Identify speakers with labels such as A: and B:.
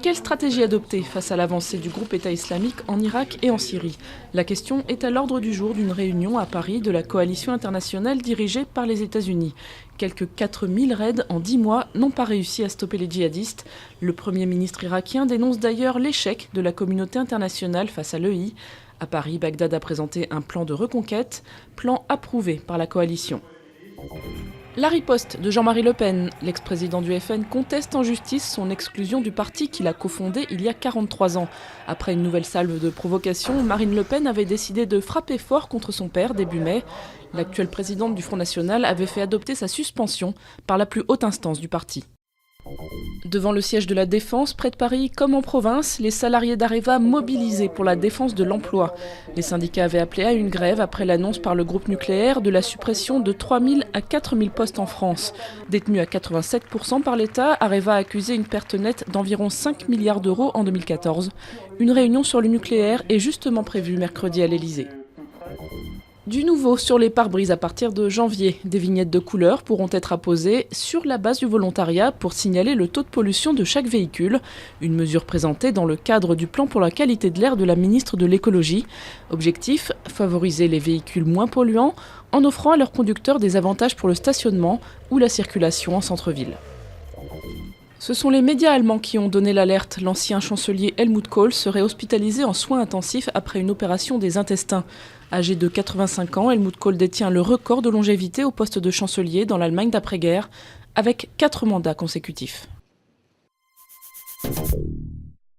A: Quelle stratégie adopter face à l'avancée du groupe État islamique en Irak et en Syrie? La question est à l'ordre du jour d'une réunion à Paris de la coalition internationale dirigée par les États-Unis. Quelques 4000 raids en 10 mois n'ont pas réussi à stopper les djihadistes. Le Premier ministre irakien dénonce d'ailleurs l'échec de la communauté internationale face à l'EI. À Paris, Bagdad a présenté un plan de reconquête, plan approuvé par la coalition. La riposte de Jean-Marie Le Pen. L'ex-président du FN conteste en justice son exclusion du parti qu'il a cofondé il y a 43 ans. Après une nouvelle salve de provocation, Marine Le Pen avait décidé de frapper fort contre son père début mai. L'actuelle présidente du Front National avait fait adopter sa suspension par la plus haute instance du parti. Devant le siège de la Défense, près de Paris, comme en province, les salariés d'Areva mobilisés pour la défense de l'emploi. Les syndicats avaient appelé à une grève après l'annonce par le groupe nucléaire de la suppression de 3000 à 4000 postes en France. Détenu à 87% par l'État, Areva a accusé une perte nette d'environ 5 milliards d'euros en 2014. Une réunion sur le nucléaire est justement prévue mercredi à l'Élysée. Du nouveau sur les pare-brises à partir de janvier. Des vignettes de couleur pourront être apposées sur la base du volontariat pour signaler le taux de pollution de chaque véhicule. Une mesure présentée dans le cadre du plan pour la qualité de l'air de la ministre de l'écologie. Objectif, favoriser les véhicules moins polluants en offrant à leurs conducteurs des avantages pour le stationnement ou la circulation en centre-ville. Ce sont les médias allemands qui ont donné l'alerte. L'ancien chancelier Helmut Kohl serait hospitalisé en soins intensifs après une opération des intestins. Âgé de 85 ans, Helmut Kohl détient le record de longévité au poste de chancelier dans l'Allemagne d'après-guerre, avec 4 mandats consécutifs.